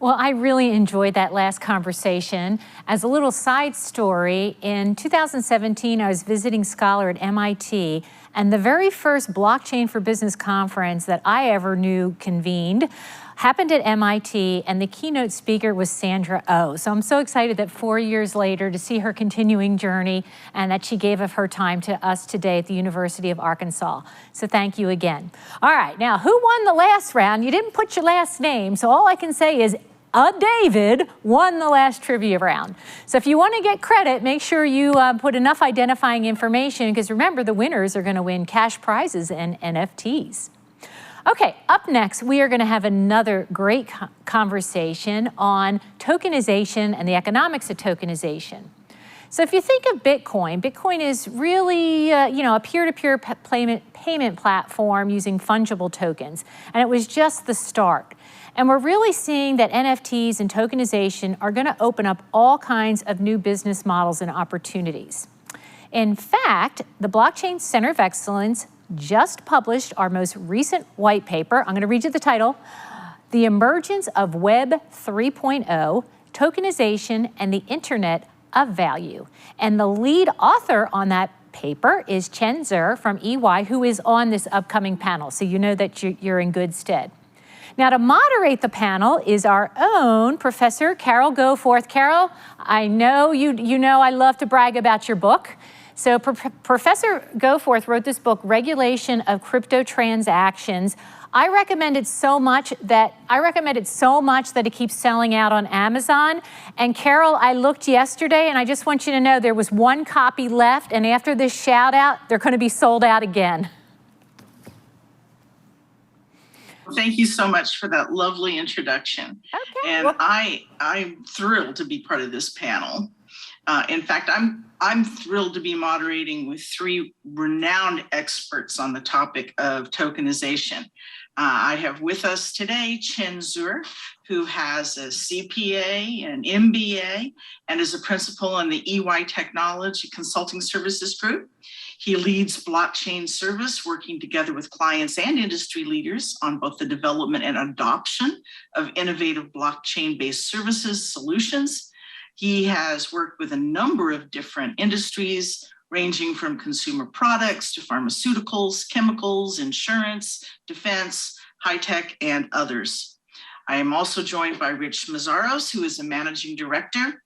Well, I really enjoyed that last conversation. As a little side story, in 2017, I was visiting scholar at MIT, and the very first Blockchain for Business conference that I ever knew convened happened at MIT, and the keynote speaker was Sandra Oh. So I'm so excited that 4 years later to see her continuing journey and that she gave of her time to us today at the University of Arkansas. So thank you again. All right, now who won the last round? You didn't put your last name, so all I can say is David won the last trivia round. So if you want to get credit, make sure you put enough identifying information, because remember, the winners are going to win cash prizes and NFTs. Okay, up next, we are going to have another great conversation on tokenization and the economics of tokenization. So if you think of Bitcoin, Bitcoin is really a peer-to-peer payment platform using fungible tokens, and it was just the start. And we're really seeing that NFTs and tokenization are going to open up all kinds of new business models and opportunities. In fact, the Blockchain Center of Excellence just published our most recent white paper. I'm going to read you the title: The Emergence of Web 3.0, Tokenization and the Internet of Value. And the lead author on that paper is Chen Zhe from EY, who is on this upcoming panel. So you know that you're in good stead. Now, to moderate the panel is our own Professor Carol Goforth. Carol, I know you know I love to brag about your book. So Professor Goforth wrote this book, Regulation of Crypto Transactions. I recommend it so much that it keeps selling out on Amazon. And Carol, I looked yesterday, and I just want you to know there was one copy left, and after this shout out, they're going to be sold out again. Thank you so much for that lovely introduction. Okay. And Well, I'm thrilled to be part of this panel. In fact, I'm thrilled to be moderating with three renowned experts on the topic of tokenization. I have with us today Chen Zhe, who has a CPA, an MBA, and is a principal in the EY Technology Consulting Services Group. He leads blockchain service, working together with clients and industry leaders on both the development and adoption of innovative blockchain-based services solutions. He has worked with a number of different industries, ranging from consumer products to pharmaceuticals, chemicals, insurance, defense, high tech, and others. I am also joined by Rich Mazzaros, who is a managing director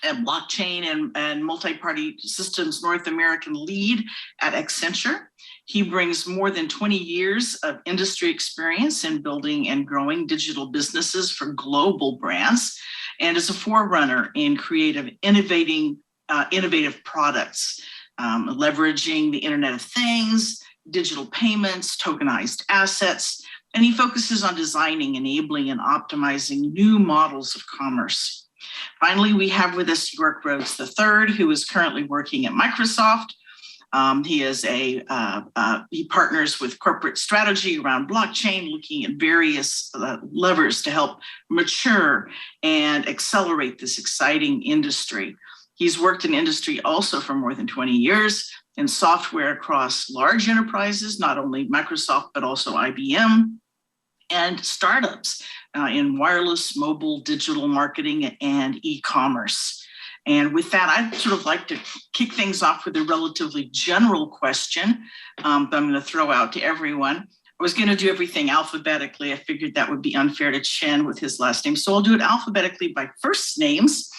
and blockchain and multi-party systems North American lead at Accenture. He brings more than 20 years of industry experience in building and growing digital businesses for global brands, and is a forerunner in innovative products, leveraging the Internet of Things, digital payments, tokenized assets, and he focuses on designing, enabling, and optimizing new models of commerce. Finally, we have with us York Rhodes III, who is currently working at Microsoft. He partners with corporate strategy around blockchain, looking at various levers to help mature and accelerate this exciting industry. He's worked in industry also for more than 20 years in software across large enterprises, not only Microsoft, but also IBM, and startups in wireless, mobile, digital marketing, and e-commerce. And with that, I'd sort of like to kick things off with a relatively general question that I'm going to throw out to everyone. I was going to do everything alphabetically. I figured that would be unfair to Chen with his last name. So I'll do it alphabetically by first names.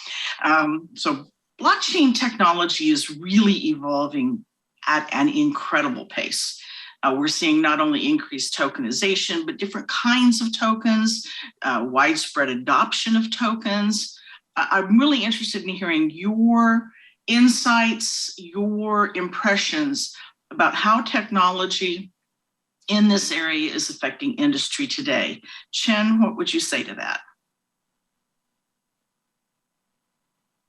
So blockchain technology is really evolving at an incredible pace. We're seeing not only increased tokenization, but different kinds of tokens, widespread adoption of tokens. I'm really interested in hearing your insights, your impressions about how technology in this area is affecting industry today. Chen, what would you say to that?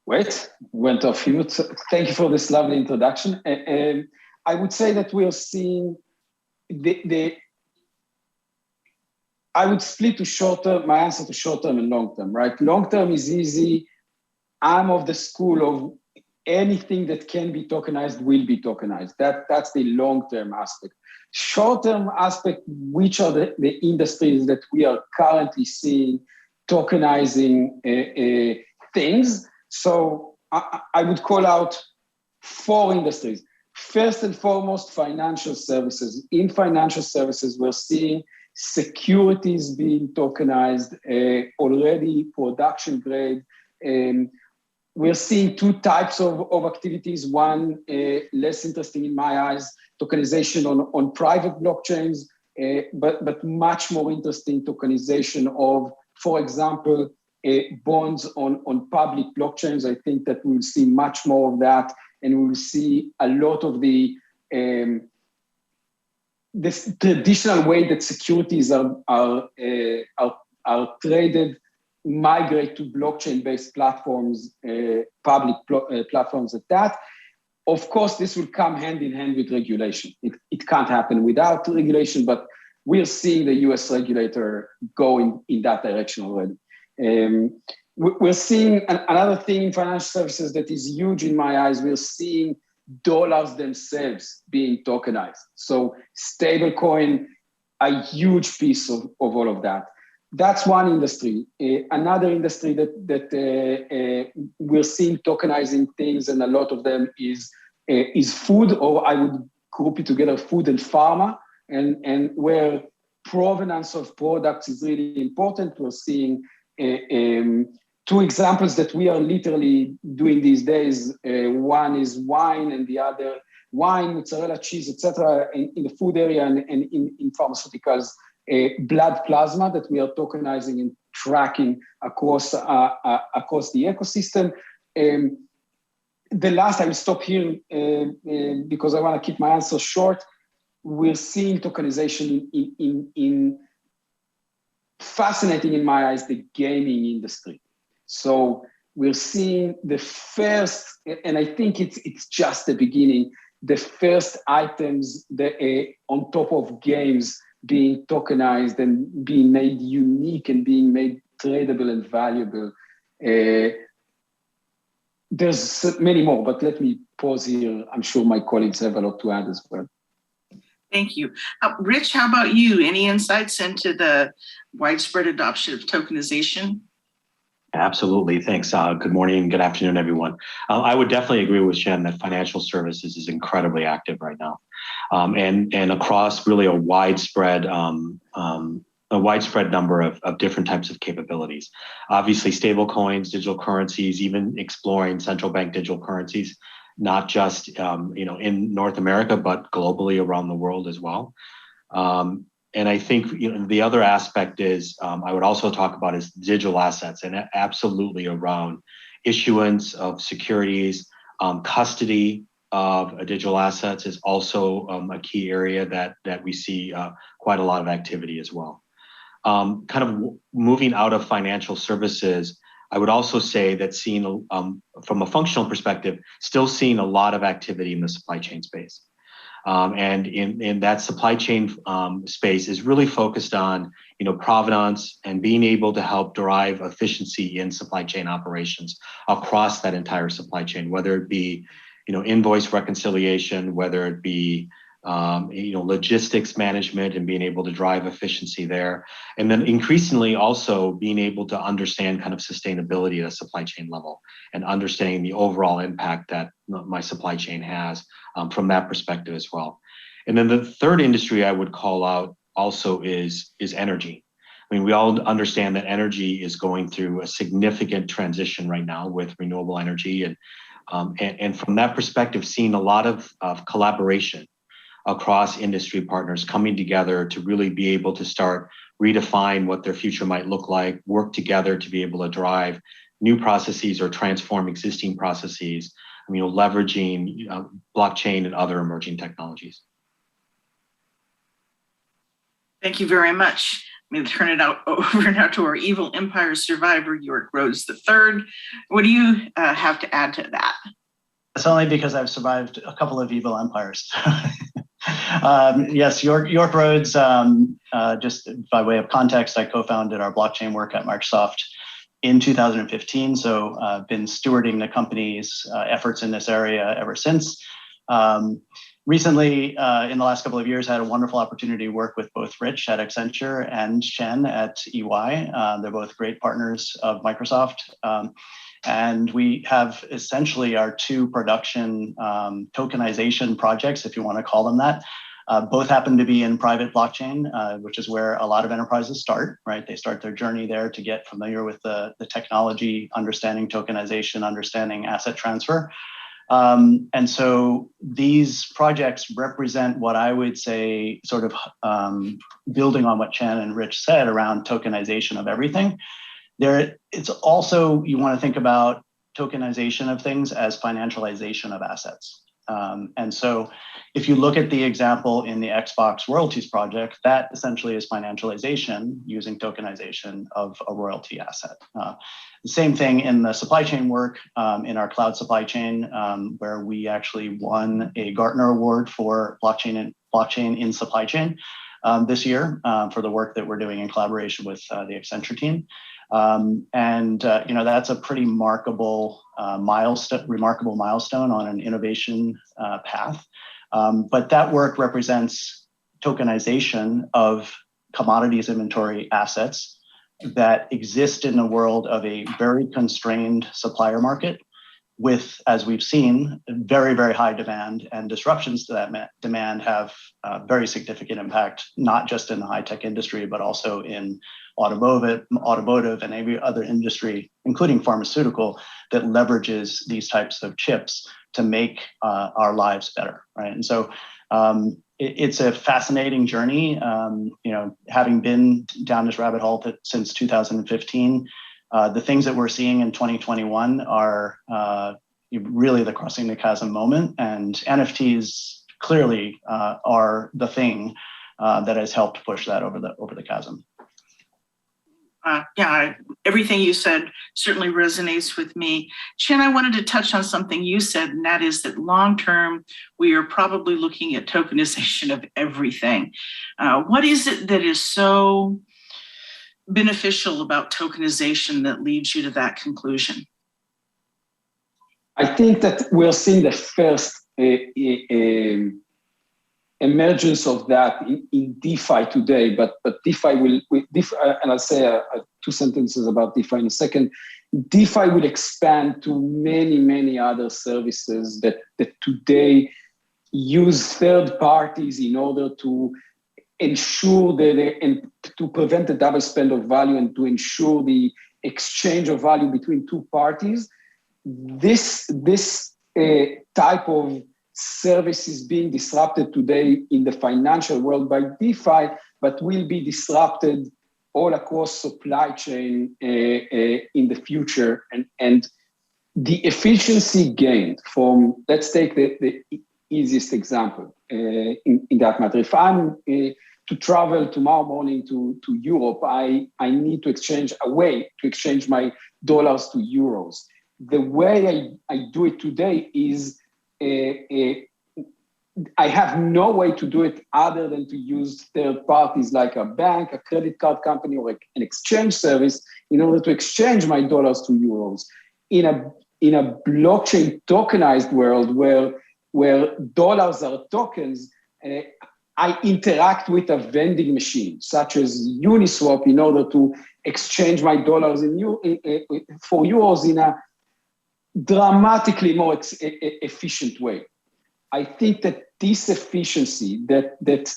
Wait, went off mute. Thank you for this lovely introduction. I would say that we are seeing I would split to short term, my answer to short term and long term, right? Long term is easy. I'm of the school of anything that can be tokenized will be tokenized. That's the long term aspect. Short term aspect, which are the industries that we are currently seeing tokenizing things. So I would call out 4 industries. First and foremost, financial services. In financial services, we're seeing securities being tokenized, already production grade. We're seeing 2 types of activities. One, less interesting in my eyes, tokenization on private blockchains, but much more interesting tokenization of, for example, bonds on public blockchains. I think that we'll see much more of that, and we'll see a lot of this traditional way that securities are traded migrate to blockchain-based platforms, public platforms at that. Of course, this will come hand in hand with regulation. It can't happen without regulation, but we're seeing the US regulator go in that direction already. We're seeing another thing in financial services that is huge in my eyes. We're seeing dollars themselves being tokenized. So stablecoin, a huge piece of all of that. That's one industry. Another industry that we're seeing tokenizing things, and a lot of them is food, or I would group it together, food and pharma, and where provenance of products is really important. We're seeing 2 examples that we are literally doing these days. One is wine, and the other wine, mozzarella, cheese, etc. in the food area, and in pharmaceuticals, blood plasma that we are tokenizing and tracking across the ecosystem. The last, I will stop here because I want to keep my answer short. We're seeing tokenization in fascinating in my eyes, the gaming industry. So we're seeing the first, and I think it's just the beginning, the first items that, on top of games being tokenized and being made unique and being made tradable and valuable. There's many more, but let me pause here. I'm sure my colleagues have a lot to add as well. Thank you. Rich, how about you? Any insights into the widespread adoption of tokenization? Absolutely. Thanks. Good morning. Good afternoon, everyone. I would definitely agree with Shen that financial services is incredibly active right now, and across really a widespread number of different types of capabilities. Obviously, stable coins, digital currencies, even exploring central bank digital currencies, not just in North America, but globally around the world as well. And I think the other aspect is I would also talk about is digital assets, and absolutely around issuance of securities, custody of digital assets is also a key area that we see quite a lot of activity as well. Kind of moving out of financial services, I would also say that seeing from a functional perspective, still seeing a lot of activity in the supply chain space. And in that supply chain space is really focused on provenance and being able to help derive efficiency in supply chain operations across that entire supply chain, whether it be invoice reconciliation, whether it be logistics management and being able to drive efficiency there, and then increasingly also being able to understand kind of sustainability at a supply chain level and understanding the overall impact that my supply chain has from that perspective as well. And then the third industry I would call out also is energy. I mean, we all understand that energy is going through a significant transition right now with renewable energy, and from that perspective, seeing a lot of collaboration across industry partners coming together to really be able to start redefine what their future might look like, work together to be able to drive new processes or transform existing processes, leveraging blockchain and other emerging technologies. Thank you very much. I'm going to turn it over now to our evil empire survivor, York Rhodes III. What do you have to add to that? It's only because I've survived a couple of evil empires. Yes, York Rhodes, just by way of context, I co-founded our blockchain work at Microsoft in 2015. So I've been stewarding the company's efforts in this area ever since. Recently, in the last couple of years, I had a wonderful opportunity to work with both Rich at Accenture and Chen at EY. They're both great partners of Microsoft. And we have essentially our two production tokenization projects, if you want to call them that. Both happen to be in private blockchain, which is where a lot of enterprises start, right? They start their journey there to get familiar with the technology, understanding tokenization, understanding asset transfer. And so these projects represent what I would say, sort of building on what Chen and Rich said around tokenization of everything. It's also, you want to think about tokenization of things as financialization of assets. And so if you look at the example in the Xbox royalties project, that essentially is financialization using tokenization of a royalty asset. The same thing in the supply chain work, in our cloud supply chain, where we actually won a Gartner Award for blockchain in supply chain this year for the work that we're doing in collaboration with the Accenture team. That's a pretty remarkable milestone on an innovation path. But that work represents tokenization of commodities inventory assets that exist in the world of a very constrained supplier market with, as we've seen, very, very high demand, and disruptions to that demand have very significant impact, not just in the high-tech industry, but also in automotive and every other industry, including pharmaceutical, that leverages these types of chips to make our lives better, right? And so it's a fascinating journey. Having been down this rabbit hole since 2015, the things that we're seeing in 2021 are really the crossing the chasm moment, and NFTs clearly are the thing that has helped push that over the chasm. Everything you said certainly resonates with me. Chen, I wanted to touch on something you said, and that is that long-term, we are probably looking at tokenization of everything. What is it that is so beneficial about tokenization that leads you to that conclusion? I think that we're seeing the first emergence of that in DeFi today, but DeFi will, and I'll say two sentences about DeFi in a second. DeFi will expand to many, many other services that today use third parties in order to ensure and to prevent the double spend of value and to ensure the exchange of value between two parties. This type of service is being disrupted today in the financial world by DeFi, but will be disrupted all across supply chain in the future. And the efficiency gained from, let's take the easiest example in that matter. If I'm to travel tomorrow morning to Europe, I need to exchange my dollars to euros. The way I do it today is I have no way to do it other than to use third parties like a bank, a credit card company, or an exchange service in order to exchange my dollars to euros. In a blockchain tokenized world where dollars are tokens, I interact with a vending machine such as Uniswap in order to exchange my dollars for euros in a dramatically more efficient way. I think that this efficiency that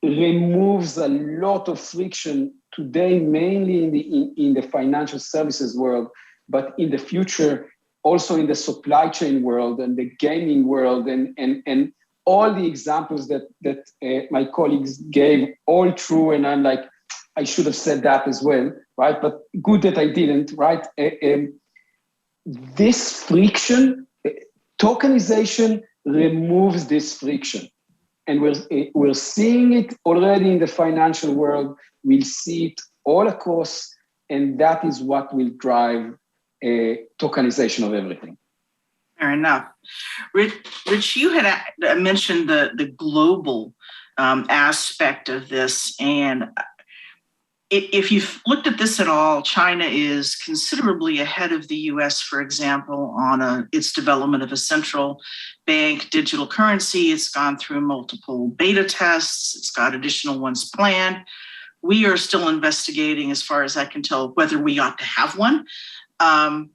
removes a lot of friction today, mainly in the financial services world, but in the future, also in the supply chain world and the gaming world and all the examples that my colleagues gave, all true. And I'm like, I should have said that as well, right? But good that I didn't, right? This friction, tokenization removes this friction. And we're seeing it already in the financial world. We'll see it all across, and that is what will drive tokenization of everything. Fair enough. Rich, you had mentioned the global aspect of this, and if you've looked at this at all, China is considerably ahead of the US, for example, on its development of a central bank digital currency. It's gone through multiple beta tests. It's got additional ones planned. We are still investigating, as far as I can tell, whether we ought to have one. Are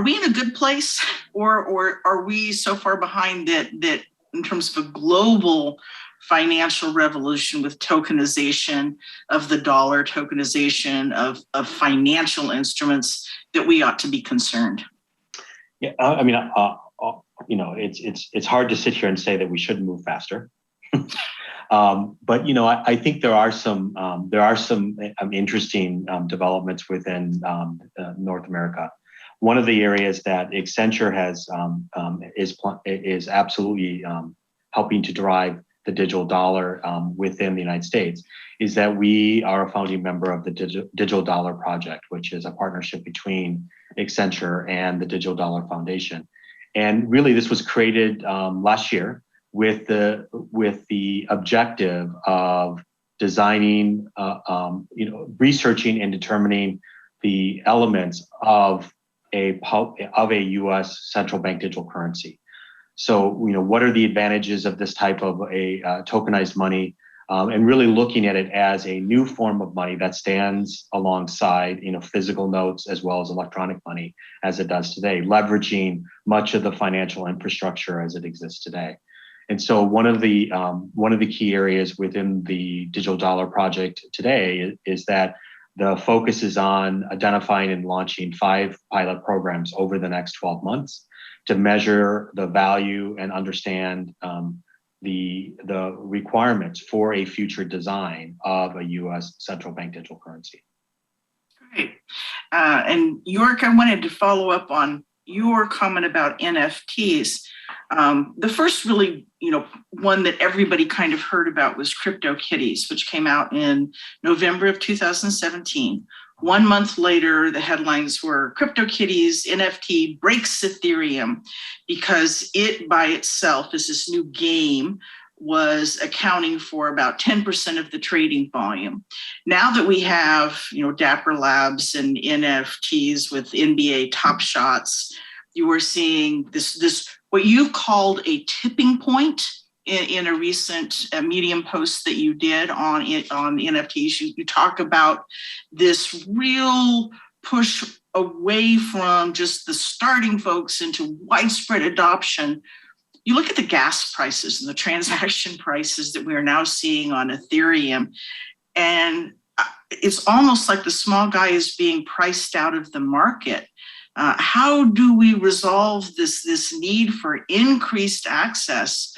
we in a good place, or are we so far behind that in terms of a global financial revolution with tokenization of the dollar, tokenization of financial instruments, that we ought to be concerned? Yeah, it's hard to sit here and say that we shouldn't move faster. But I think there are some interesting developments within North America. One of the areas that Accenture is absolutely helping to drive the digital dollar within the United States is that we are a founding member of the Digital Dollar Project, which is a partnership between Accenture and the Digital Dollar Foundation. And really, this was created last year with the objective of designing, researching and determining the elements of a U.S. central bank digital currency. So, what are the advantages of this type of a tokenized money, and really looking at it as a new form of money that stands alongside, physical notes as well as electronic money as it does today, leveraging much of the financial infrastructure as it exists today. And so one of the key areas within the Digital Dollar Project today is that the focus is on identifying and launching 5 pilot programs over the next 12 months to measure the value and understand the requirements for a future design of a U.S. central bank digital currency. Great. And York, I wanted to follow up on your comment about NFTs. The first really, one that everybody kind of heard about was CryptoKitties, which came out in November of 2017. 1 month later, the headlines were CryptoKitties NFT breaks Ethereum because it by itself is this new game, was accounting for about 10% of the trading volume. Now that we have, Dapper Labs and NFTs with NBA Top Shots, you are seeing this what you've called a tipping point in a recent Medium post that you did on NFTs. You talk about this real push away from just the starting folks into widespread adoption. You look at the gas prices and the transaction prices that we are now seeing on Ethereum, and it's almost like the small guy is being priced out of the market. How do we resolve this need for increased access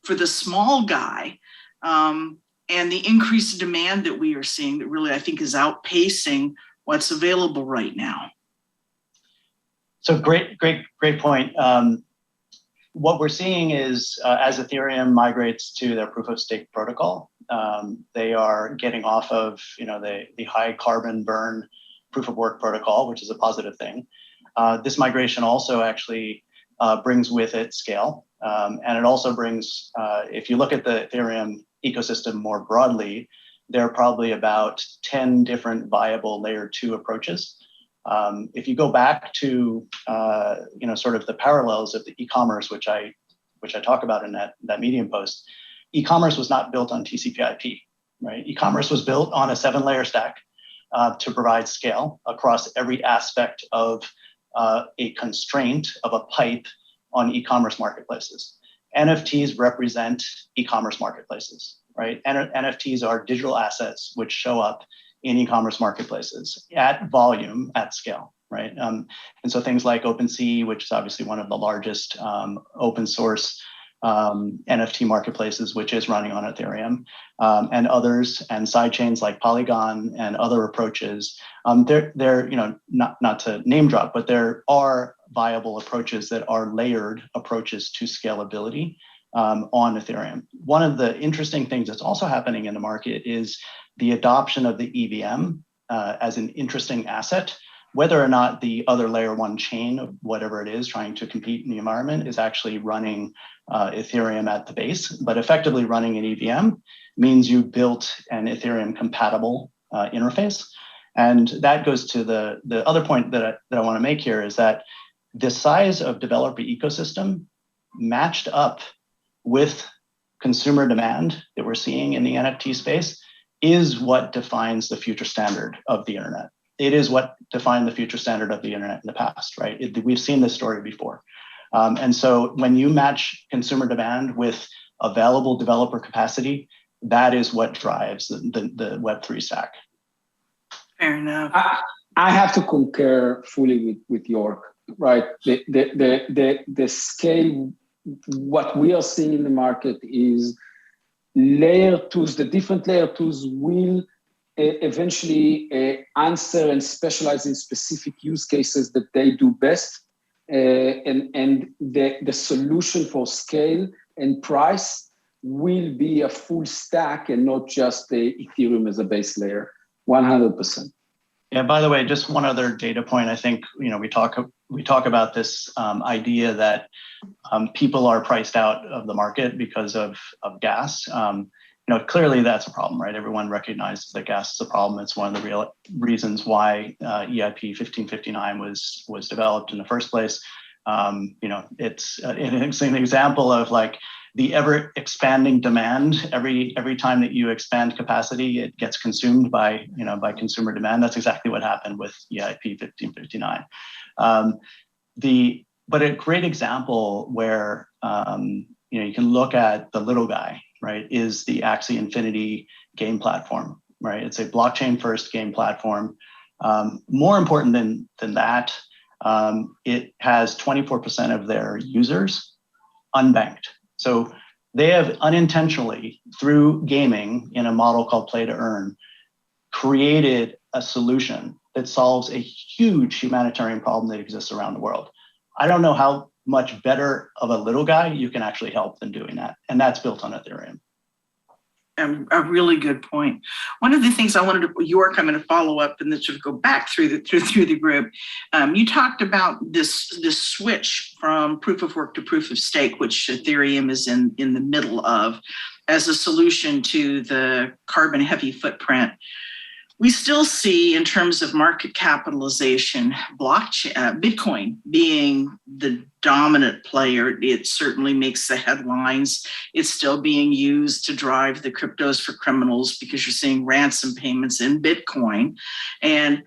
for the small guy, and the increased demand that we are seeing that really, I think, is outpacing what's available right now? So great point. What we're seeing is as Ethereum migrates to their proof of stake protocol, they are getting off of the high carbon burn proof of work protocol, which is a positive thing. This migration also actually brings with it scale. And it also brings, if you look at the Ethereum ecosystem more broadly, there are probably about 10 different viable layer 2 approaches. If you go back to, sort of the parallels of the e-commerce, which I talk about in that Medium post, e-commerce was not built on TCP/IP, right? E-commerce was built on a 7-layer stack to provide scale across every aspect of a constraint of a pipe on e-commerce marketplaces. NFTs represent e-commerce marketplaces, right? NFTs are digital assets which show up in e-commerce marketplaces at volume, at scale, right? And so things like OpenSea, which is obviously one of the largest open source NFT marketplaces, which is running on Ethereum, and others, and sidechains like Polygon and other approaches. They're not to name drop, but there are viable approaches that are layered approaches to scalability on Ethereum. One of the interesting things that's also happening in the market is the adoption of the EVM as an interesting asset, whether or not the other layer 1 chain of whatever it is trying to compete in the environment is actually running Ethereum at the base. But effectively running an EVM means you built an Ethereum compatible interface. And that goes to the other point that I want to make here is that the size of developer ecosystem matched up with consumer demand that we're seeing in the NFT space is what defines the future standard of the internet. It is what defined the future standard of the internet in the past, right? We've seen this story before. And so when you match consumer demand with available developer capacity, that is what drives the Web3 stack. Fair enough. I have to concur fully with York, right? The scale, what we are seeing in the market is layer twos, the different layer twos will eventually answer and specialize in specific use cases that they do best. And the solution for scale and price will be a full stack and not just the Ethereum as a base layer, 100%. Yeah, by the way, just one other data point. I think, we talk about this idea that people are priced out of the market because of gas. Clearly that's a problem, right? Everyone recognizes that gas is a problem. It's one of the real reasons why EIP 1559 was developed in the first place. It's an example of like the ever expanding demand. Every time that you expand capacity, it gets consumed by consumer demand. That's exactly what happened with EIP 1559. But a great example where you can look at the little guy, right, is the Axie Infinity game platform, right? It's a blockchain first game platform. More important than that, it has 24% of their users unbanked. So they have unintentionally, through gaming in a model called play to earn, created a solution that solves a huge humanitarian problem that exists around the world. I don't know how much better of a little guy you can actually help than doing that. And that's built on Ethereum. A really good point. One of the things I wanted to, York, I'm going to follow up and then sort of go back through the group. You talked about this switch from proof of work to proof of stake, which Ethereum is in the middle of, as a solution to the carbon heavy footprint. We still see, in terms of market capitalization, Bitcoin being the dominant player. It certainly makes the headlines. It's still being used to drive the cryptos for criminals because you're seeing ransom payments in Bitcoin. And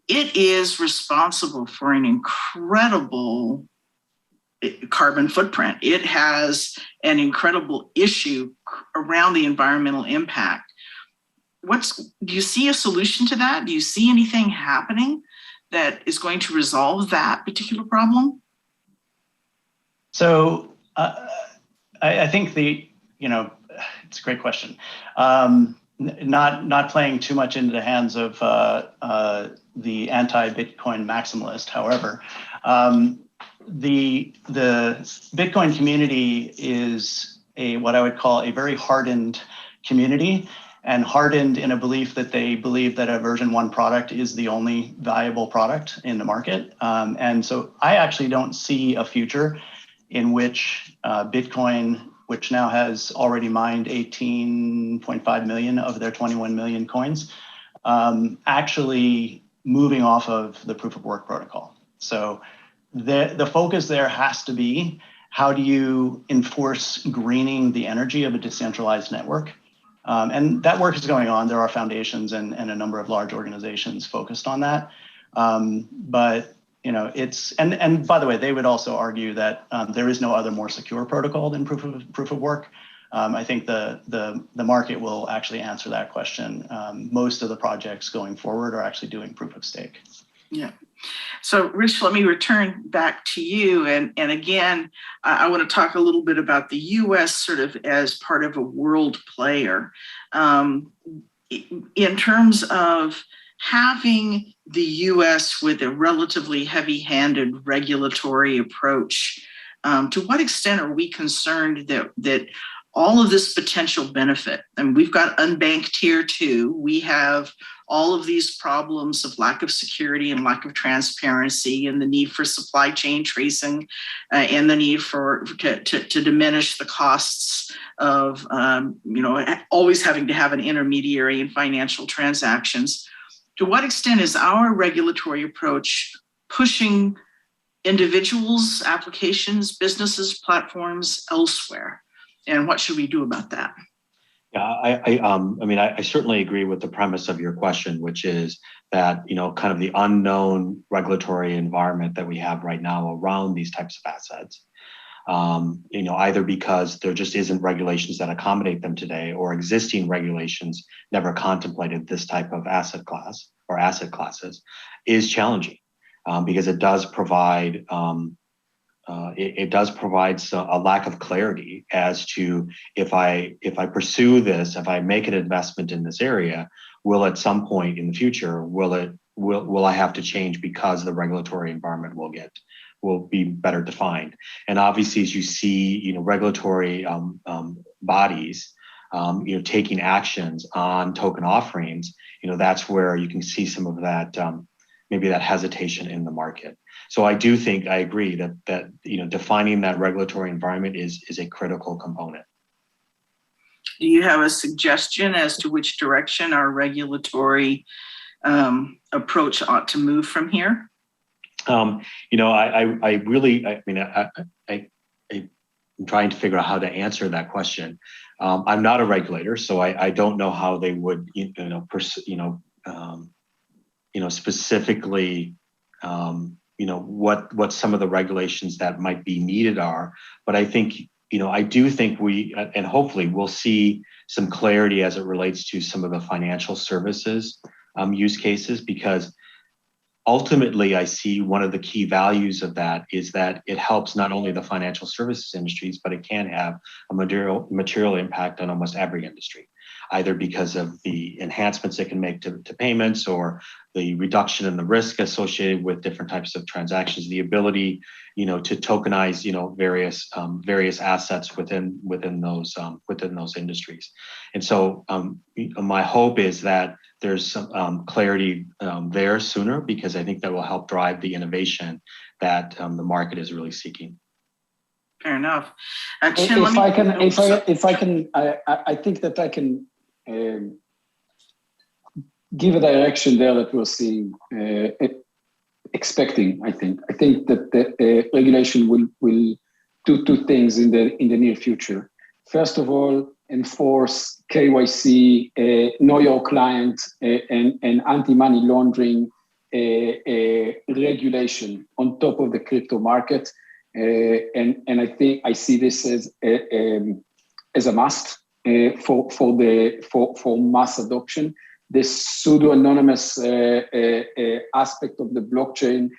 it is responsible for an incredible carbon footprint. It has an incredible issue around the environmental impact. Do you see a solution to that? Do you see anything happening that is going to resolve that particular problem? So I think it's a great question. Not playing too much into the hands of the anti-Bitcoin maximalist. However, the Bitcoin community is what I would call a very hardened community, and hardened in a belief that they believe that a version 1 product is the only viable product in the market. And so I actually don't see a future in which Bitcoin, which now has already mined 18.5 million of their 21 million coins, actually moving off of the proof of work protocol. So the focus there has to be, how do you enforce greening the energy of a decentralized network? And that work is going on. There are foundations and a number of large organizations focused on that. But it's and by the way, they would also argue that there is no other more secure protocol than proof of work. I think the market will actually answer that question. Most of the projects going forward are actually doing proof of stake. Yeah. So, Rich, let me return back to you. And again, I want to talk a little bit about the U.S. sort of as part of a world player. In terms of having the U.S. with a relatively heavy-handed regulatory approach, to what extent are we concerned that all of this potential benefit, and we've got unbanked tier 2, we have all of these problems of lack of security and lack of transparency, and the need for supply chain tracing, and the need for to diminish the costs of always having to have an intermediary in financial transactions. To what extent is our regulatory approach pushing individuals, applications, businesses, platforms elsewhere? And what should we do about that? Yeah, I certainly agree with the premise of your question, which is that, kind of the unknown regulatory environment that we have right now around these types of assets, either because there just isn't regulations that accommodate them today, or existing regulations never contemplated this type of asset class or asset classes, is challenging, because it does provide a lack of clarity as to if I pursue this, if I make an investment in this area, will at some point in the future, will I have to change because the regulatory environment will be better defined. And obviously, as you see, regulatory bodies, taking actions on token offerings, that's where you can see some of that, maybe that hesitation in the market. So I agree that defining that regulatory environment is a critical component. Do you have a suggestion as to which direction I'm to move from here? I'm trying to figure out how to answer that question. I'm not a regulator, so I don't know how they would, specifically, what some of the regulations that might be needed are. But I think, I do think and hopefully we'll see some clarity as it relates to some of the financial services use cases, because ultimately I see one of the key values of that is that it helps not only the financial services industries, but it can have a material impact on almost every industry, either because of the enhancements it can make to payments, or the reduction in the risk associated with different types of transactions, the ability, to tokenize, various assets within those industries. And so my hope is that there's some clarity there sooner, because I think that will help drive the innovation that the market is really seeking. Fair enough. I think that I can give a direction there that we're seeing, expecting. I think that the regulation will do two things in the near future. First of all, enforce KYC, know your client, and anti-money laundering regulation on top of the crypto market. And I think I see this as a must for mass adoption. This pseudo-anonymous aspect of the blockchain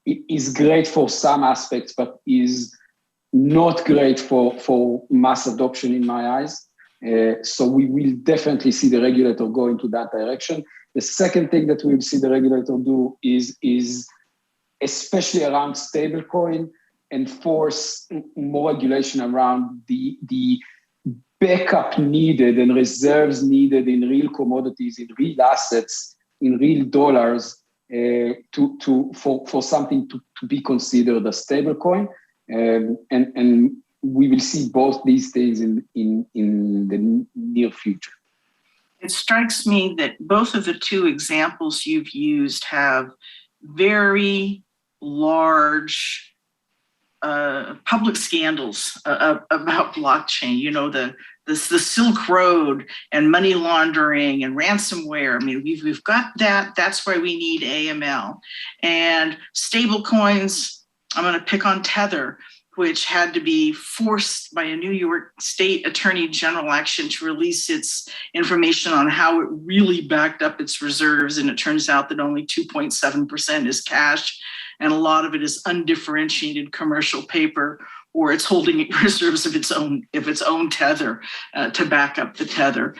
is great for some aspects, but is not great for mass adoption in my eyes. So we will definitely see the regulator go into that direction. The second thing that we will see the regulator do is especially around stablecoin, enforce more regulation around the backup needed and reserves needed in real commodities, in real assets, in real dollars, for something to be considered a stablecoin. And we will see both these things in the near future. It strikes me that both of the two examples you've used have very large public scandals about blockchain. The Silk Road and money laundering and ransomware. I mean, we've got that. That's why we need AML. And stable coins, I'm going to pick on Tether, which had to be forced by a New York State Attorney General action to release its information on how it really backed up its reserves. And it turns out that only 2.7% is cash, and a lot of it is undifferentiated commercial paper, or it's holding reserves of its own Tether to back up the Tether.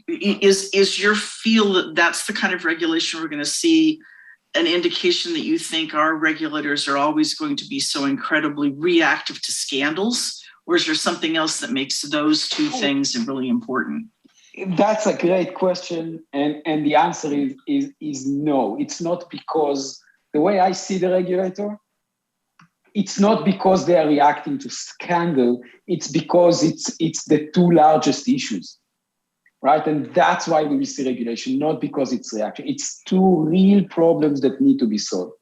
Is your feel that that's the kind of regulation we're going to see, an indication that you think our regulators are always going to be so incredibly reactive to scandals? Or is there something else that makes those two things really important? That's a great question, and the answer is no. It's not, because the way I see the regulator, it's not because they are reacting to scandal. It's because it's the two largest issues, right? And that's why we will see regulation, not because it's reaction. It's two real problems that need to be solved.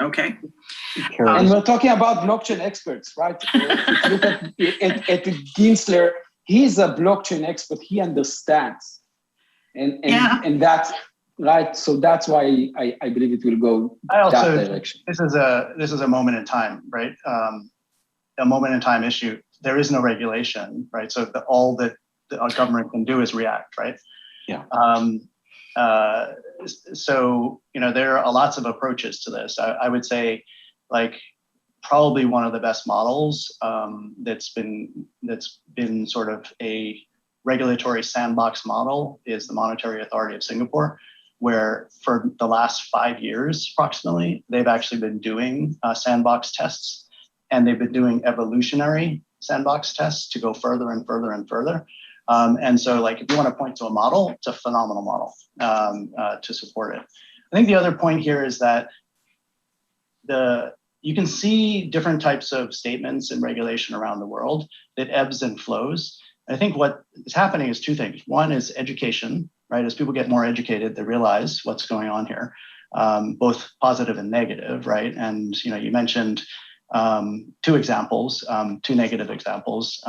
Okay. And we're talking about blockchain experts, right? If you look at Ginsler, he's a blockchain expert. He understands, and that's right. So that's why I believe it will go that direction. This is a moment in time, right? A moment in time issue. There is no regulation, right? So all that the government can do is react, right? Yeah. So there are lots of approaches to this. I would say, like, probably one of the best models that's been sort of a regulatory sandbox model is the Monetary Authority of Singapore, where for the last 5 years, approximately, they've actually been doing sandbox tests, and they've been doing evolutionary sandbox tests to go further and further and further. And so, like, if you want to point to a model, it's a phenomenal model to support it. I think the other point here is that you can see different types of statements and regulation around the world that ebbs and flows. I think what is happening is two things. One is education, right? As people get more educated, they realize what's going on here, both positive and negative, right? And you mentioned two examples, two negative examples.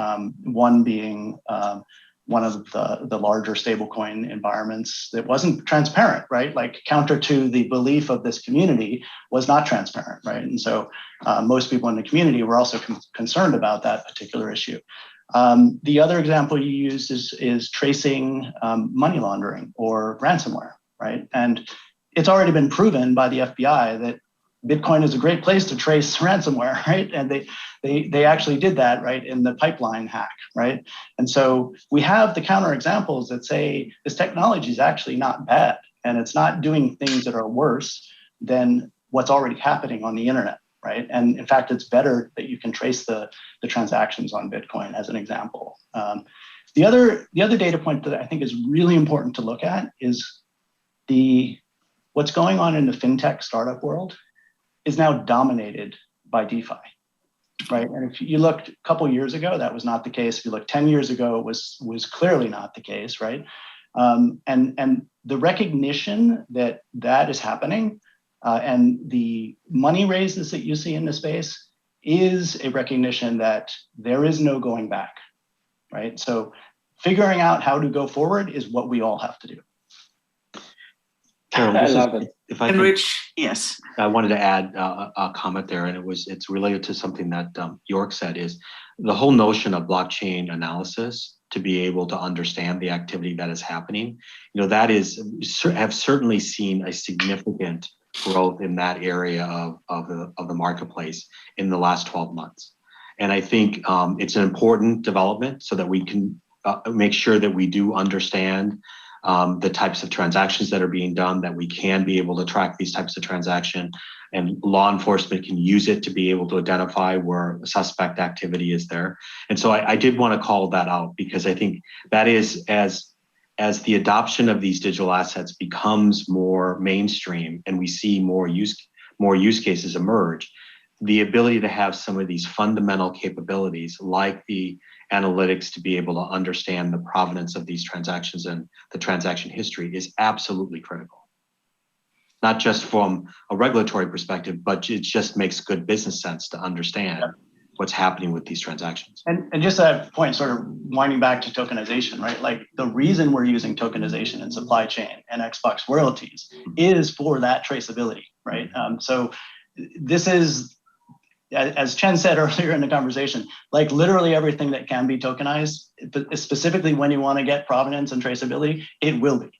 One being one of the larger stablecoin environments that wasn't transparent, right? Like, counter to the belief of this community, was not transparent, right? And so most people in the community were also concerned about that particular issue. The other example you used is tracing money laundering or ransomware, right? And it's already been proven by the FBI that Bitcoin is a great place to trace ransomware, right? And they actually did that, right, in the pipeline hack, right? And so we have the counter examples that say this technology is actually not bad, and it's not doing things that are worse than what's already happening on the internet, right? And in fact, it's better that you can trace the transactions on Bitcoin, as an example. The other data point that I think is really important to look at is what's going on in the fintech startup world is now dominated by DeFi, right? And if you looked a couple years ago, that was not the case. If you looked 10 years ago, it was clearly not the case, right? And the recognition that is happening and the money raises that you see in the space is a recognition that there is no going back, right? So figuring out how to go forward is what we all have to do. I love it. If I And could, Rich, yes. I wanted to add a comment there, and it's related to something that York said, is the whole notion of blockchain analysis to be able to understand the activity that is happening. That have certainly seen a significant growth in that area of the marketplace in the last 12 months. And I think it's an important development so that we can make sure that we do understand the types of transactions that are being done, that we can be able to track these types of transactions, and law enforcement can use it to be able to identify where suspect activity is there. And so I did want to call that out, because I think that is, as the adoption of these digital assets becomes more mainstream and we see more use cases emerge, the ability to have some of these fundamental capabilities like the analytics to be able to understand the provenance of these transactions and the transaction history is absolutely critical. Not just from a regulatory perspective, but it just makes good business sense to understand what's happening with these transactions. And just that point, sort of winding back to tokenization, right? Like, the reason we're using tokenization in supply chain and Xbox royalties is for that traceability, right? So this is, as Chen said earlier in the conversation, like, literally everything that can be tokenized, but specifically when you want to get provenance and traceability, it will be.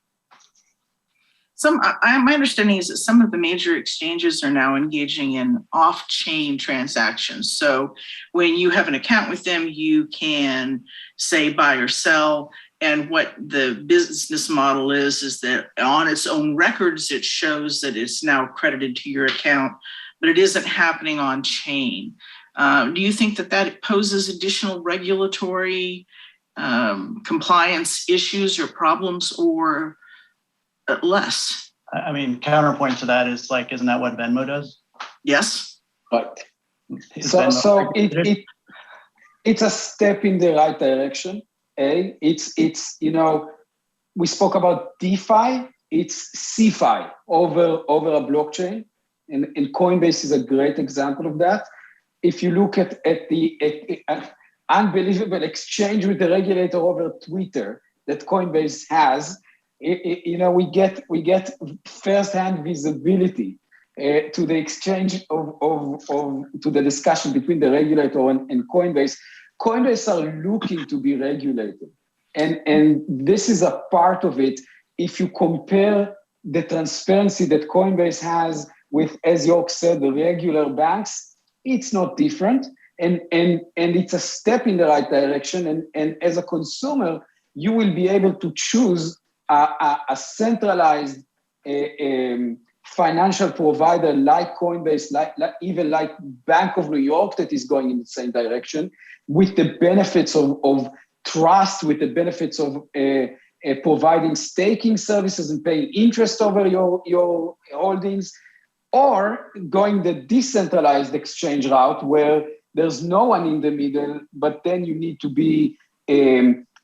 My understanding is that some of the major exchanges are now engaging in off-chain transactions. So when you have an account with them, you can say buy or sell. And what the business model is that on its own records, it shows that it's now credited to your account, but it isn't happening on chain. Do you think that poses additional regulatory compliance issues or problems, or less? I mean, counterpoint to that is like, isn't that what Venmo does? Yes. But Is so, Venmo so regulated? it's a step in the right direction. It's we spoke about DeFi. It's CeFi over a blockchain, and Coinbase is a great example of that. If you look at the unbelievable exchange with the regulator over Twitter that Coinbase has, we get first-hand visibility to the exchange to the discussion between the regulator and Coinbase. Coinbase are looking to be regulated, and this is a part of it. If you compare the transparency that Coinbase has with, as York said, the regular banks, it's not different, and it's a step in the right direction. And as a consumer, you will be able to choose a centralized financial provider like Coinbase, even like Bank of New York, that is going in the same direction, with the benefits of trust, with the benefits of providing staking services and paying interest over your holdings, or going the decentralized exchange route where there's no one in the middle, but then you need to be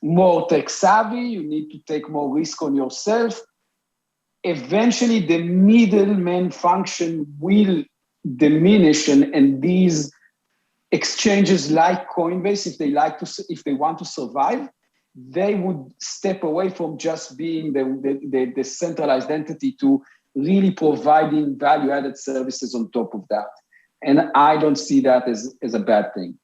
more tech savvy, you need to take more risk on yourself. Eventually, the middleman function will diminish, and these exchanges like Coinbase, if they want to survive, they would step away from just being the centralized entity to really providing value-added services on top of that. And I don't see that as a bad thing.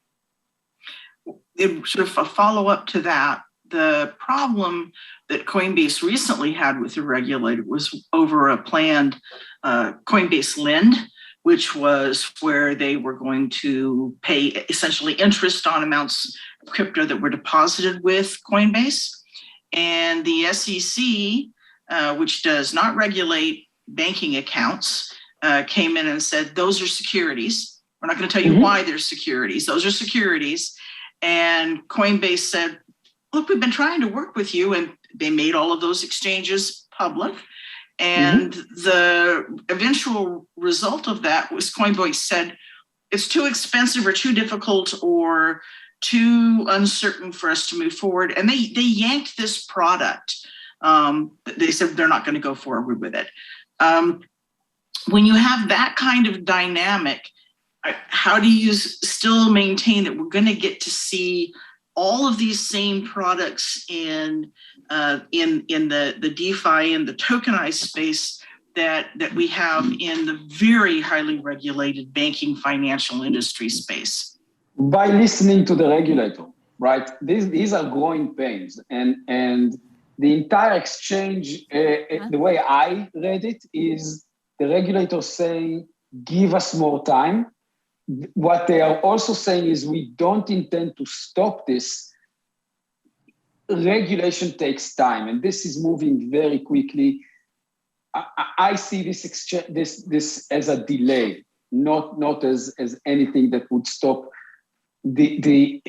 Sort of a follow-up to that, the problem that Coinbase recently had with the regulator was over a planned Coinbase Lend, which was where they were going to pay essentially interest on amounts of crypto that were deposited with Coinbase. And the SEC, which does not regulate banking accounts, came in and said, those are securities. We're not going to tell you why they're securities. Those are securities. And Coinbase said, look, we've been trying to work with you. And they made all of those exchanges public. And the eventual result of that was Coinbase said, it's too expensive or too difficult or too uncertain for us to move forward. And they yanked this product. They said they're not going to go forward with it. When you have that kind of dynamic, how do you still maintain that we're going to get to see all of these same products in the DeFi and the tokenized space that we have in the very highly regulated banking financial industry space? By listening to the regulator, right? These are growing pains, and the entire exchange, the way I read it, is the regulator saying, give us more time. What they are also saying is, we don't intend to stop this. Regulation takes time, and this is moving very quickly. I see this as a delay, not as anything that would stop the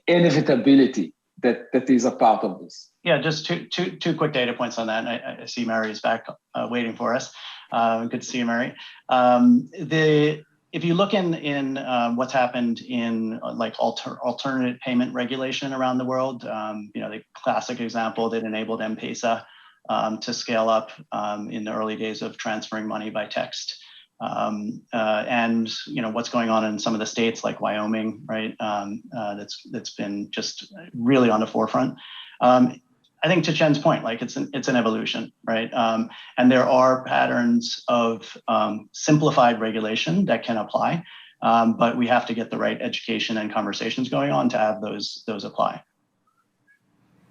inevitability that is a part of this. Yeah, just two quick data points on that. And I see Mary is back waiting for us. Good to see you, Mary. If you look in what's happened in like alternate payment regulation around the world, the classic example that enabled M-Pesa to scale up in the early days of transferring money by text. And what's going on in some of the states like Wyoming, right? That's been just really on the forefront. I think to Chen's point, like it's an evolution, right? And there are patterns of simplified regulation that can apply, but we have to get the right education and conversations going on to have those apply.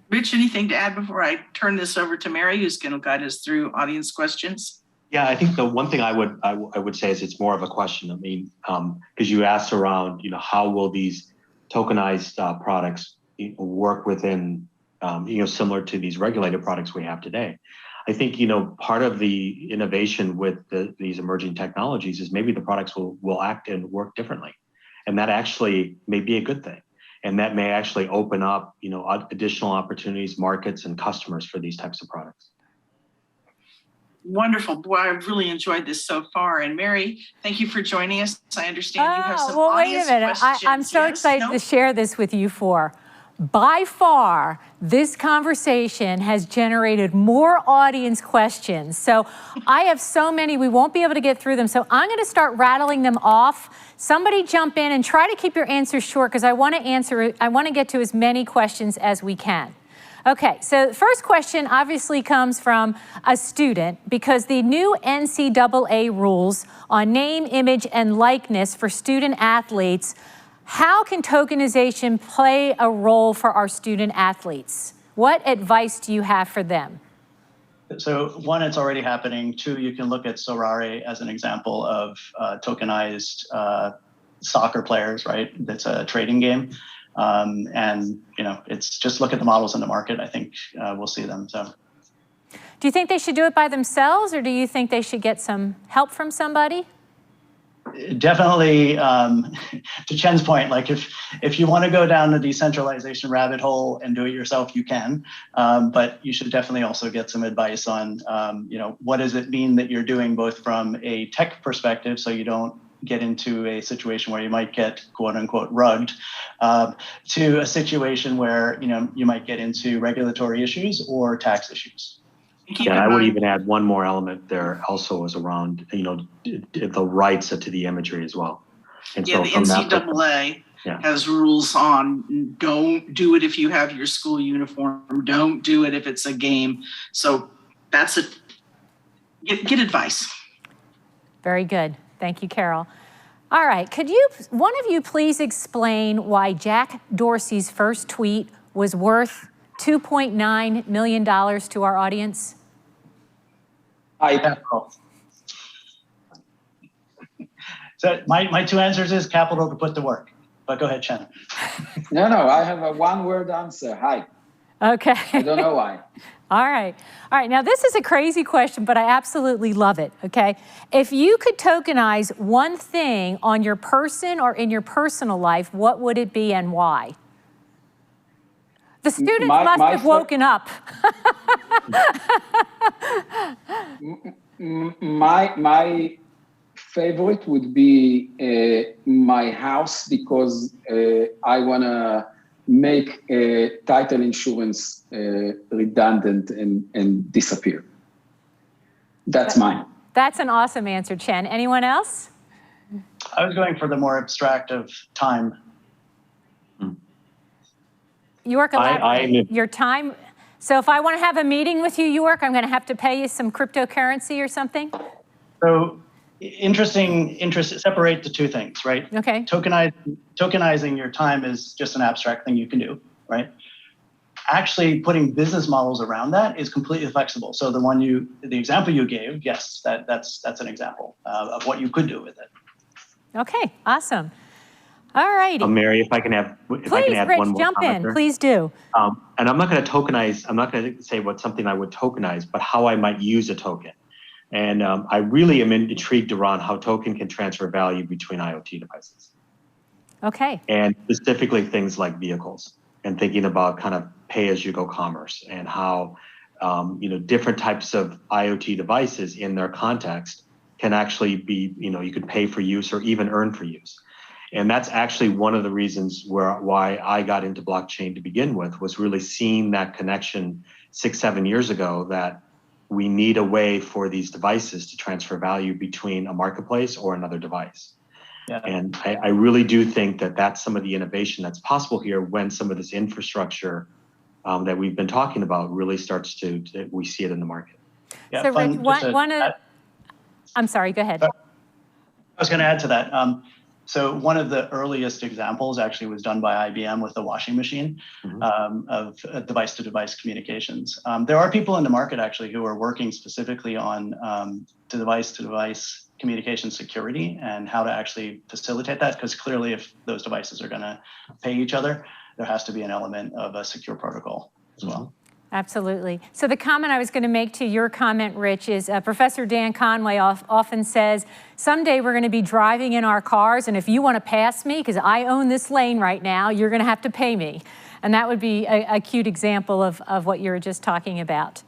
Rich, anything to add before I turn this over to Mary, who's going to guide us through audience questions? Yeah, I think the one thing I would say is it's more of a question. I mean, because you asked around, how will these tokenized products work within, similar to these regulated products we have today. I think, part of the innovation with these emerging technologies is maybe the products will act and work differently. And that actually may be a good thing. And that may actually open up, additional opportunities, markets, and customers for these types of products. Wonderful. Boy, I've really enjoyed this so far. And Mary, thank you for joining us. I understand you have some well, wait a audience minute. questions. I'm so excited to share this with you four. By far, this conversation has generated more audience questions. So I have so many, we won't be able to get through them. So I'm going to start rattling them off. Somebody jump in and try to keep your answers short, because I want to get to as many questions as we can. Okay, so the first question obviously comes from a student, because the new NCAA rules on name, image, and likeness for student athletes, how can tokenization play a role for our student athletes? What advice do you have for them? So one, it's already happening. Two, you can look at Sorare as an example of tokenized soccer players, right? That's a trading game. And it's just look at the models in the market. I think we'll see them. So, do you think they should do it by themselves, or do you think they should get some help from somebody? Definitely, to Chen's point, like if you want to go down the decentralization rabbit hole and do it yourself, you can. But you should definitely also get some advice on, what does it mean that you're doing, both from a tech perspective, so you don't get into a situation where you might get quote unquote rugged, to a situation where you might get into regulatory issues or tax issues. Yeah, I would even add one more element there also is around the rights to the imagery as well. And yeah, so the NCAA has rules on don't do it if you have your school uniform, don't do it if it's a game. So that's it. Get advice. Very good. Thank you, Carol. All right, could one of you please explain why Jack Dorsey's first tweet was worth $2.9 million to our audience? So my two answers is capital to put to work. But go ahead, Chen. No, I have a one-word answer. Hi. Okay. I don't know why. All right. Now, this is a crazy question, but I absolutely love it, okay? If you could tokenize one thing on your person or in your personal life, what would it be and why? The students must have woken up. My favorite would be my house, because I want to make title insurance redundant and disappear. That's mine. That's an awesome answer, Chen. Anyone else? I was going for the more abstract of time. York, your time. So if I want to have a meeting with you, York, I'm going to have to pay you some cryptocurrency or something? So separate the two things, right? Okay. Tokenizing your time is just an abstract thing you can do, right? Actually putting business models around that is completely flexible. So the example you gave, yes, that's an example of what you could do with it. Okay, awesome. All righty. Mary, if I can add one more jump in. there. Please do. And I'm not going to say what's something I would tokenize, but how I might use a token. And I really am intrigued around how token can transfer value between IoT devices. Okay. And specifically things like vehicles, and thinking about kind of pay-as-you-go commerce, and how different types of IoT devices in their context can actually be, you could pay for use or even earn for use. And that's actually one of the reasons why I got into blockchain to begin with, was really seeing that connection 6-7 years ago, that we need a way for these devices to transfer value between a marketplace or another device. Yeah. And I really do think that that's some of the innovation that's possible here, when some of this infrastructure that we've been talking about really starts we see it in the market. Yeah, so Rick, I'm sorry, go ahead. I was going to add to that. So one of the earliest examples actually was done by IBM with the washing machine, of device-to-device communications. There are people in the market actually who are working specifically on device-to-device communication security and how to actually facilitate that, because clearly if those devices are going to pay each other, there has to be an element of a secure protocol as well. Absolutely. So the comment I was going to make to your comment, Rich, is Professor Dan Conway often says, someday we're going to be driving in our cars, and if you want to pass me, because I own this lane right now, you're going to have to pay me. And that would be a cute example of what you were just talking about.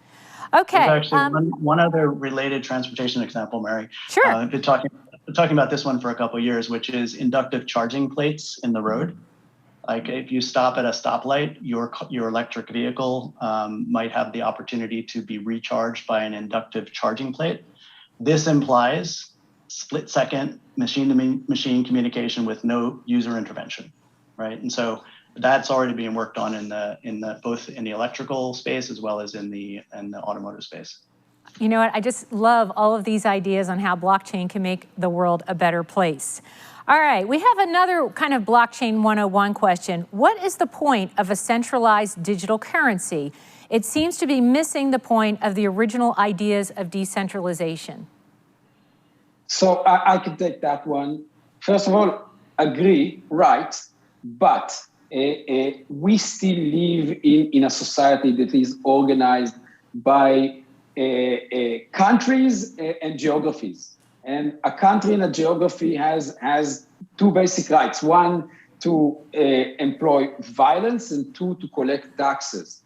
Okay. There's actually one other related transportation example, Mary. Sure. I've been talking about this one for a couple of years, which is inductive charging plates in the road. Like if you stop at a stoplight, your electric vehicle might have the opportunity to be recharged by an inductive charging plate. This implies split-second machine-to-machine communication with no user intervention, right? And so that's already being worked on both in the electrical space as well as in the automotive space. You know what? I just love all of these ideas on how blockchain can make the world a better place. All right, we have another kind of blockchain 101 question. What is the point of a centralized digital currency? It seems to be missing the point of the original ideas of decentralization. So I can take that one. First of all, agree, right, but we still live in a society that is organized by countries and geographies. And a country and a geography has two basic rights. One, to employ violence, and two, to collect taxes.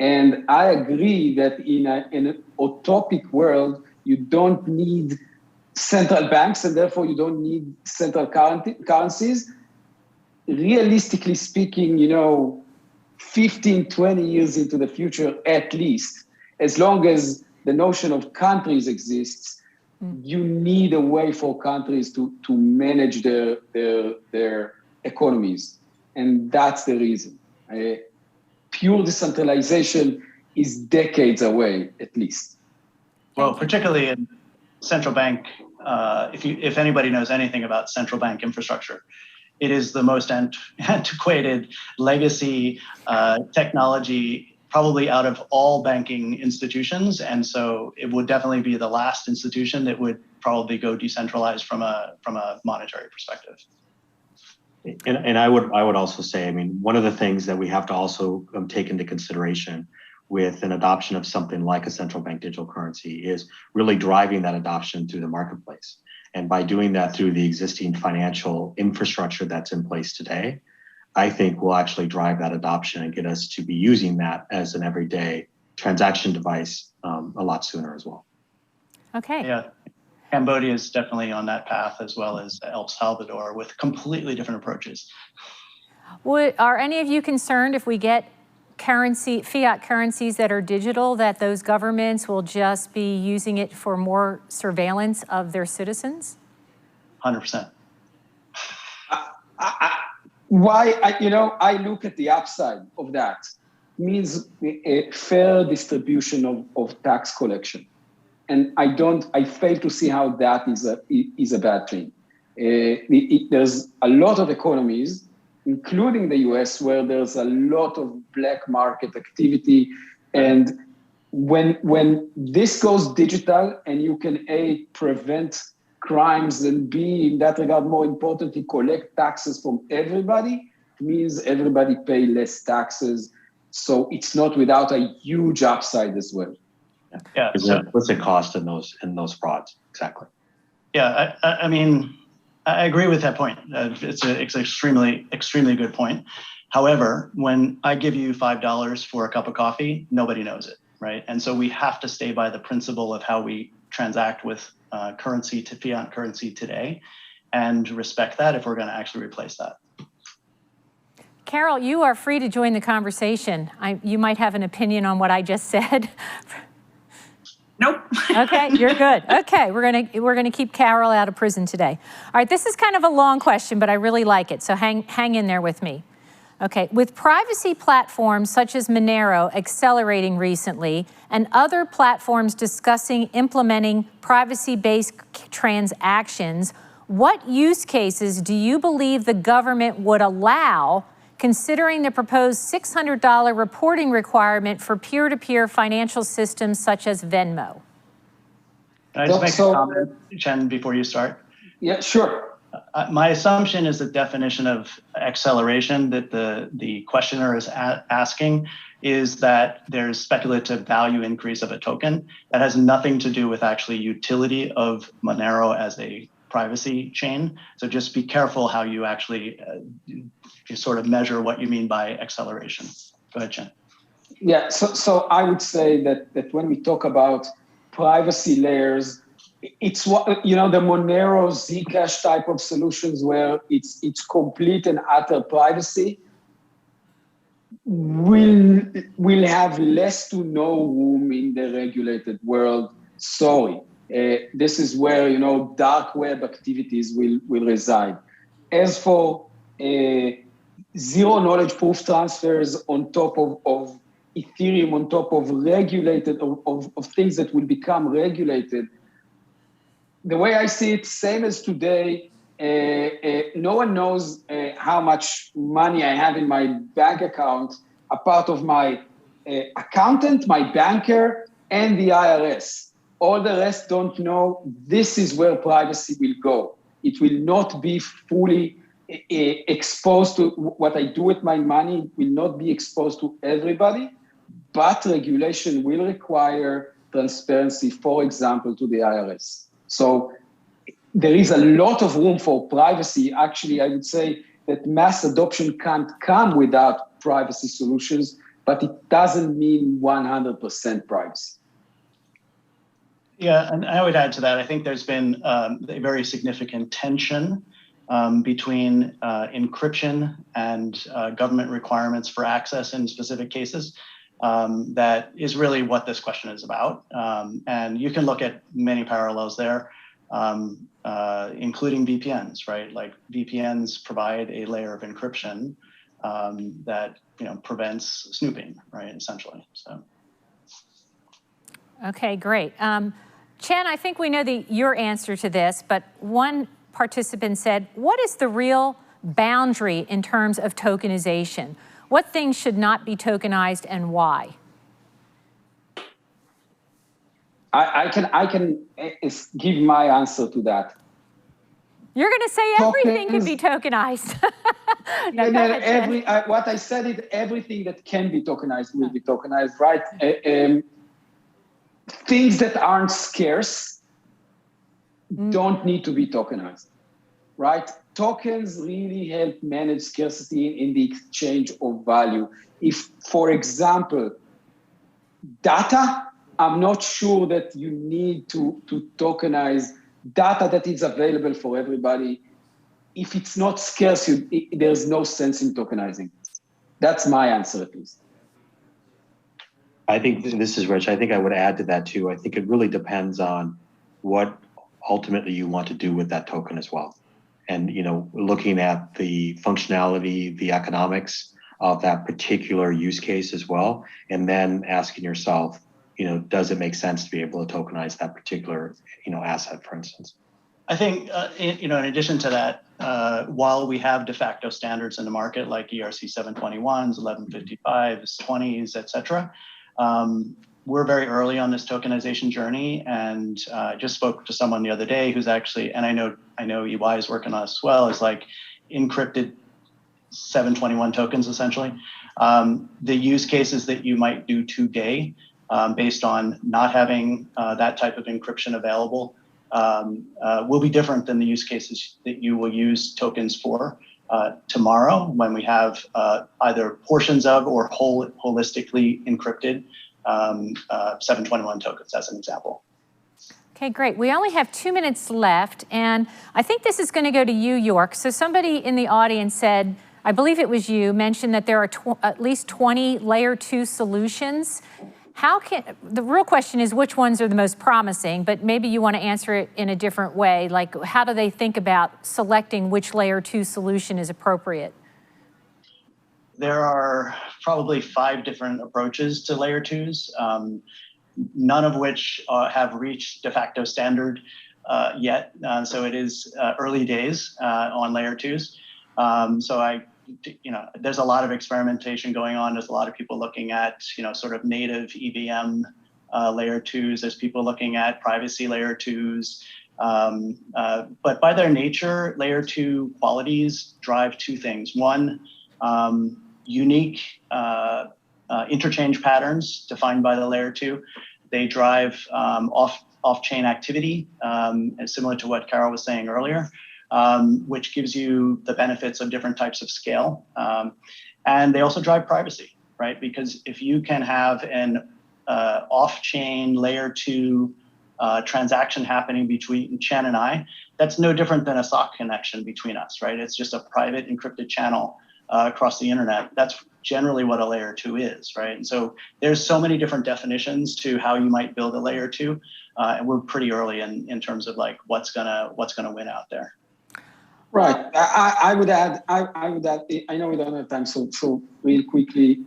And I agree that in an utopic world, you don't need central banks, and therefore you don't need central currencies. Realistically speaking, 15, 20 years into the future, at least, as long as the notion of countries exists, you need a way for countries to manage their economies. And that's the reason. Pure decentralization is decades away, at least. Well, particularly in central bank, if anybody knows anything about central bank infrastructure, it is the most antiquated legacy technology probably out of all banking institutions. And so it would definitely be the last institution that would probably go decentralized from a monetary perspective. And I would also say, I mean, one of the things that we have to also take into consideration with an adoption of something like a central bank digital currency is really driving that adoption through the marketplace. And by doing that through the existing financial infrastructure that's in place today, I think will actually drive that adoption and get us to be using that as an everyday transaction device a lot sooner as well. Okay. Yeah, Cambodia is definitely on that path, as well as El Salvador, with completely different approaches. Are any of you concerned if we get fiat currencies that are digital, that those governments will just be using it for more surveillance of their citizens? 100%. Why, I look at the upside of that. It means a fair distribution of tax collection. And I fail to see how that is a bad thing. There's a lot of economies, including the US, where there's a lot of black market activity. And when this goes digital and you can prevent crimes and B, in that regard, more importantly, collect taxes from everybody, it means everybody pay less taxes. So it's not without a huge upside as well. Yeah. What's the cost in those frauds? Exactly. Yeah, I mean, I agree with that point. It's an extremely good point. However, when I give you $5 for a cup of coffee, nobody knows it, right? And so we have to stay by the principle of how we transact with currency to fiat currency today, and respect that if we're going to actually replace that. Carol, you are free to join the conversation. You might have an opinion on what I just said. Nope. Okay, you're good. Okay, we're gonna keep Carol out of prison today. All right, this is kind of a long question, but I really like it, so hang in there with me. Okay, with privacy platforms such as Monero accelerating recently, and other platforms discussing implementing privacy-based transactions, what use cases do you believe the government would allow, considering the proposed $600 reporting requirement for peer-to-peer financial systems such as Venmo? Can I just make a comment, Chen, before you start? Yeah, sure. My assumption is the definition of acceleration that the questioner is asking is that there's speculative value increase of a token that has nothing to do with actually utility of Monero as a privacy chain. So just be careful how you actually you sort of measure what you mean by acceleration. Go ahead, Chen. Yeah, so I would say that when we talk about privacy layers, it's what, the Monero Zcash type of solutions where it's complete and utter privacy will have less to no room in the regulated world. Sorry, this is where dark web activities will reside. As for zero knowledge proof transfers on top of Ethereum, on top of regulated of things that will become regulated. The way I see it, same as today, no one knows how much money I have in my bank account, a part of my accountant, my banker, and the IRS. All the rest don't know. This is where privacy will go. It will not be fully exposed to what I do with my money. It will not be exposed to everybody, but regulation will require transparency, for example, to the IRS. So there is a lot of room for privacy. Actually, I would say that mass adoption can't come without privacy solutions, but it doesn't mean 100% privacy. Yeah, and I would add to that, I think there's been a very significant tension between encryption and government requirements for access in specific cases. That is really what this question is about. And you can look at many parallels there, including VPNs, right? Like VPNs provide a layer of encryption that prevents snooping, right, essentially. So. Okay, great. Chen, I think we know your answer to this, but one participant said, what is the real boundary in terms of tokenization? What things should not be tokenized and why? I can give my answer to that. You're going to say everything can be tokenized. No, go ahead, what I said is everything that can be tokenized will be tokenized, right? Things that aren't scarce don't need to be tokenized, right? Tokens really help manage scarcity in the exchange of value. If, for example, data, I'm not sure that you need to tokenize data that is available for everybody. If it's not scarce, there's no sense in tokenizing. That's my answer, at least. I think this is Rich. I think I would add to that too. I think it really depends on what ultimately you want to do with that token as well. And, looking at the functionality, the economics of that particular use case as well, and then asking yourself, does it make sense to be able to tokenize that particular, asset, for instance? I think, in addition to that, while we have de facto standards in the market like ERC 721s, 1155s, 20s, et cetera, we're very early on this tokenization journey, and I just spoke to someone the other day who's actually, and I know EY is working on this as well, is like encrypted 721 tokens essentially. The use cases that you might do today, based on not having that type of encryption available, will be different than the use cases that you will use tokens for tomorrow when we have either portions of or holistically encrypted 721 tokens as an example. Okay, great. We only have 2 minutes left, and I think this is going to go to you, York. So somebody in the audience said, I believe it was you, mentioned that there are at least 20 layer 2 solutions. The real question is which ones are the most promising, but maybe you want to answer it in a different way. Like, how do they think about selecting which layer 2 solution is appropriate? There are probably 5 different approaches to layer 2s, none of which have reached de facto standard yet. So it is early days on layer 2s. So there's a lot of experimentation going on. There's a lot of people looking at, sort of native EVM layer 2s. There's people looking at privacy layer 2s. But by their nature, layer 2 qualities drive two things. One, unique interchange patterns defined by the layer 2. They drive off-chain activity, and similar to what Carol was saying earlier, which gives you the benefits of different types of scale. And they also drive privacy, right? Because if you can have an off-chain layer 2 transaction happening between Chen and I, that's no different than a sock connection between us, right? It's just a private encrypted channel across the internet. That's generally what a layer 2 is, right? And so there's so many different definitions to how you might build a layer 2, and we're pretty early in terms of like what's gonna win out there. Right. I would add. I know we don't have time, so real quickly.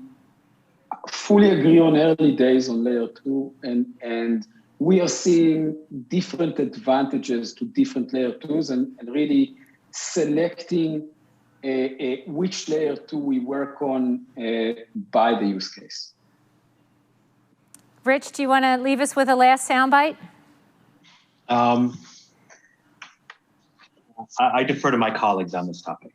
Fully agree on early days on layer 2, and we are seeing different advantages to different layer 2s, and really selecting which layer 2 we work on by the use case. Rich, do you want to leave us with a last soundbite? I defer to my colleagues on this topic.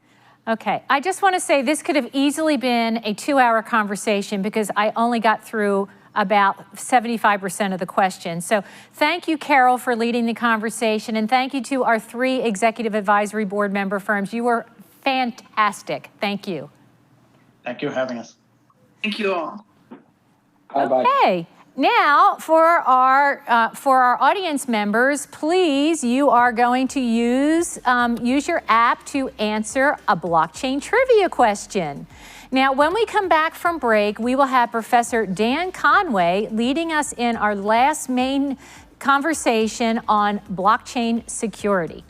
Okay, I just want to say this could have easily been a 2-hour conversation because I only got through about 75% of the questions. So thank you, Carol, for leading the conversation, and thank you to our 3 executive advisory board member firms. You were fantastic. Thank you. Thank you for having us. Thank you all. Bye-bye. Okay. Now, for our audience members, please, you are going to use your app to answer a blockchain trivia question. Now, when we come back from break, we will have Professor Dan Conway leading us in our last main conversation on blockchain security.